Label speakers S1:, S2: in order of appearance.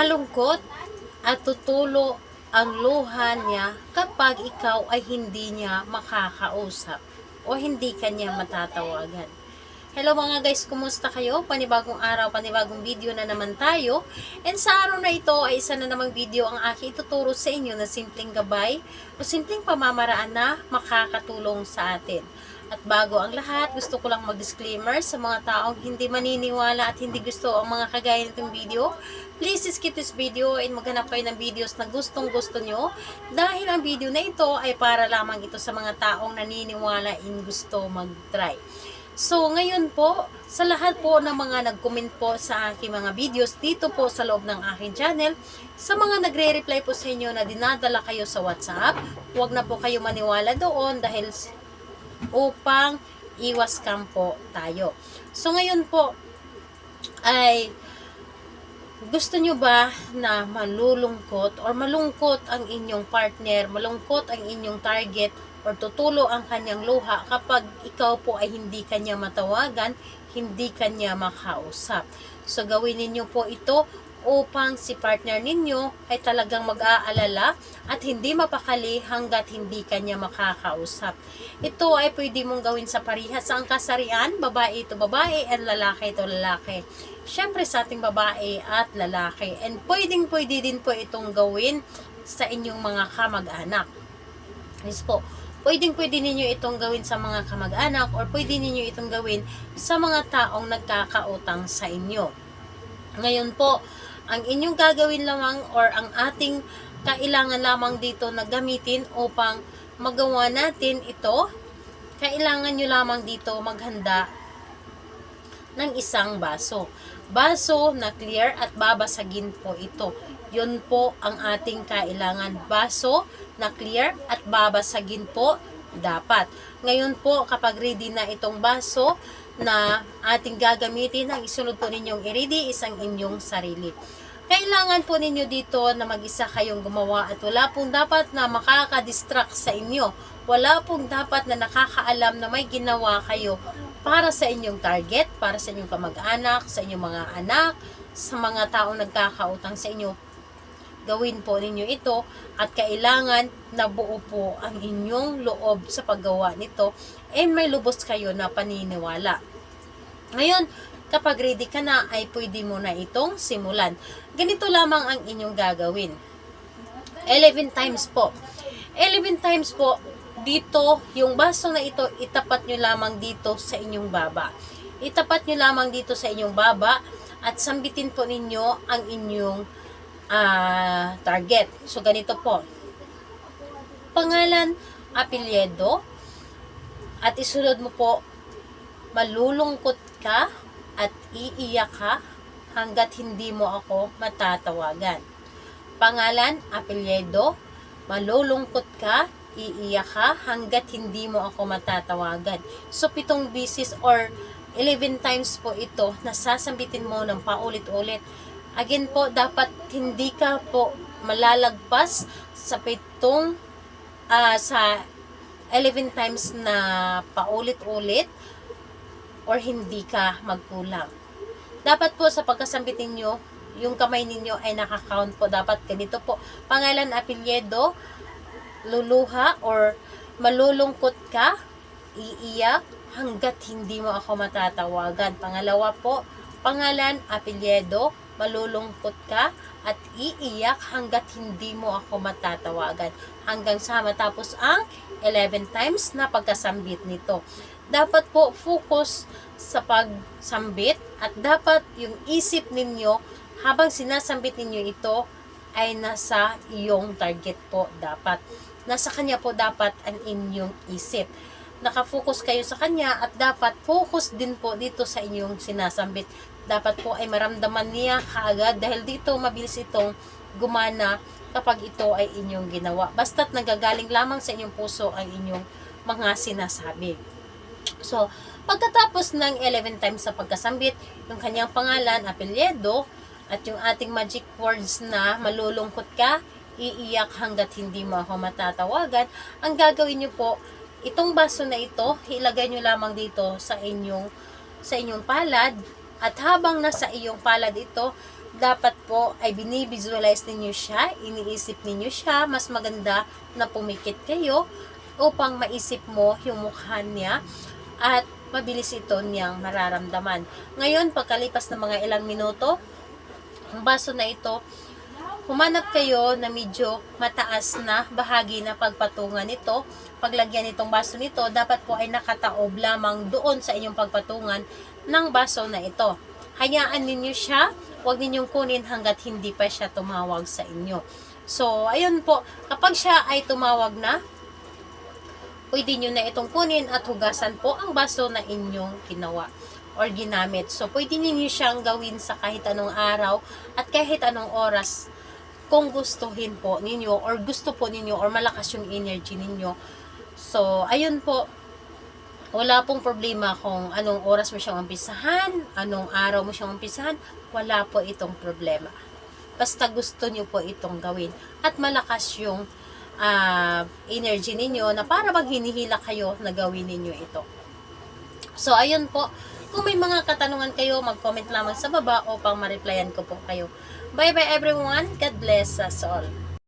S1: malungkot at tutulo ang luha niya kapag ikaw ay hindi niya makakausap o hindi kanya matatawagan. Hello mga guys, kumusta kayo? Panibagong araw, panibagong video na naman tayo. And sa araw na ito ay isa na namang video ang aking ituturo sa inyo na simpleng gabay o simpleng pamamaraan na makakatulong sa atin. At bago ang lahat, gusto ko lang mag-disclaimer sa mga taong hindi maniniwala at hindi gusto ang mga kagaya nitong video. Please skip this video and maghanap kayo ng videos na gustong gusto nyo dahil ang video na ito ay para lamang ito sa mga taong naniniwala in gusto mag-try. So, ngayon po, sa lahat po ng mga nag-comment po sa aking mga videos dito po sa loob ng aking channel, sa mga nagre-reply po sa inyo na dinadala kayo sa WhatsApp, huwag na po kayo maniwala doon dahil upang iwas scam po tayo. So, ngayon po, ay gusto nyo ba na malulungkot or malungkot ang inyong partner, malungkot ang inyong target, or tutulo ang kanyang luha kapag ikaw po ay hindi kanya matawagan, hindi kanya makausap. So, gawin ninyo po ito upang si partner ninyo ay talagang mag-aalala at hindi mapakali hanggat hindi kanya makakausap. Ito ay pwede mong gawin sa parihas sa kasarian, babae ito babae and lalaki ito lalaki. Siyempre sa ating babae at lalaki. And pwede din po itong gawin sa inyong mga kamag-anak. Yes po. Pwede ninyo itong gawin sa mga kamag-anak or pwede ninyo itong gawin sa mga taong nagkakautang sa inyo. Ngayon po, ang inyong gagawin lamang or ang ating kailangan lamang dito na gamitin upang magawa natin ito, kailangan nyo lamang dito maghanda ng isang baso. Baso na clear at babasagin po ito. Yun po ang ating kailangan. Baso na clear at babasagin po dapat. Ngayon po, kapag ready na itong baso na ating gagamitin, ang isunod po ninyong i-ready is ang inyong sarili. Kailangan po ninyo dito na mag-isa kayong gumawa at wala pong dapat na makaka-distract sa inyo. Wala pong dapat na nakakaalam na may ginawa kayo para sa inyong target, para sa inyong kamag-anak, sa inyong mga anak, sa mga taong nagkakautang sa inyo. Gawin po ninyo ito at kailangan na buo po ang inyong loob sa paggawa nito and may lubos kayo na paniniwala. Ngayon, kapag ready ka na ay pwede mo na itong simulan. Ganito lamang ang inyong gagawin. 11 times po. 11 times po dito, yung baso na ito, itapat nyo lamang dito sa inyong baba. Itapat nyo lamang dito sa inyong baba at sambitin po ninyo ang inyong target. So, ganito po. Pangalan, apelyido, at isunod mo po, malulungkot ka at iiyak ka hanggat hindi mo ako matatawagan. Pangalan, apelyido, malulungkot ka, iiyak ka hanggat hindi mo ako matatawagan. So, 7 beses or 11 times po ito, nasasambitin mo ng paulit-ulit. Again po, dapat hindi ka po malalagpas sa 11 times na paulit-ulit or hindi ka magkulang. Dapat po sa pagkasambitin nyo, yung kamay ninyo ay nakakount po. Dapat ganito po. Pangalan, apelyido, luluha or malulungkot ka, iiyak hanggat hindi mo ako matatawagan. Pangalawa po, pangalan, apelyido, malulungkot ka at iiyak hanggat hindi mo ako matatawagan. Hanggang sa matapos ang 11 times na pagkasambit nito. Dapat po focus sa pagsambit at dapat yung isip ninyo habang sinasambit ninyo ito ay nasa iyong target po dapat. Nasa kanya po dapat ang inyong isip. Nakafocus kayo sa kanya at dapat focus din po dito sa inyong sinasambit. Dapat po ay maramdaman niya kaagad dahil dito mabilis itong gumana kapag ito ay inyong ginawa. Basta't nagagaling lamang sa inyong puso ang inyong mga sinasabi. So, pagkatapos ng 11 times sa pagkasambit, yung kanyang pangalan, apelyido, at yung ating magic words na malulungkot ka, iiyak hanggat hindi mo ako matatawagan, ang gagawin nyo po, itong baso na ito, ilagay nyo lamang dito sa inyong palad, at habang nasa iyong palad ito, dapat po ay binivisualize ninyo siya, iniisip ninyo siya, mas maganda na pumikit kayo upang maisip mo yung mukha niya at mabilis ito niyang mararamdaman. Ngayon, pagkalipas ng mga ilang minuto, ang baso na ito, humanap kayo na medyo mataas na bahagi na pagpatungan nito. Paglagyan nitong baso nito, dapat po ay nakataob lamang doon sa inyong pagpatungan ng baso na ito. Hayaan ninyo siya, huwag ninyong kunin hanggat hindi pa siya tumawag sa inyo. So, ayun po, kapag siya ay tumawag na, pwede nyo na itong kunin at hugasan po ang baso na inyong ginawa or ginamit. So, pwede ninyo siyang gawin sa kahit anong araw at kahit anong oras kung gustuhin po ninyo or gusto po ninyo or malakas yung energy ninyo. So, ayun po, wala pong problema kung anong oras mo siyang umpisahan, anong araw mo siyang umpisahan, wala po itong problema. Basta gusto niyo po itong gawin at malakas yung energy ninyo na para bang hinihila kayo na gawin ninyo ito. So, ayun po. Kung may mga katanungan kayo, mag-comment lamang sa baba upang ma-replyan ko po kayo. Bye-bye everyone. God bless us all.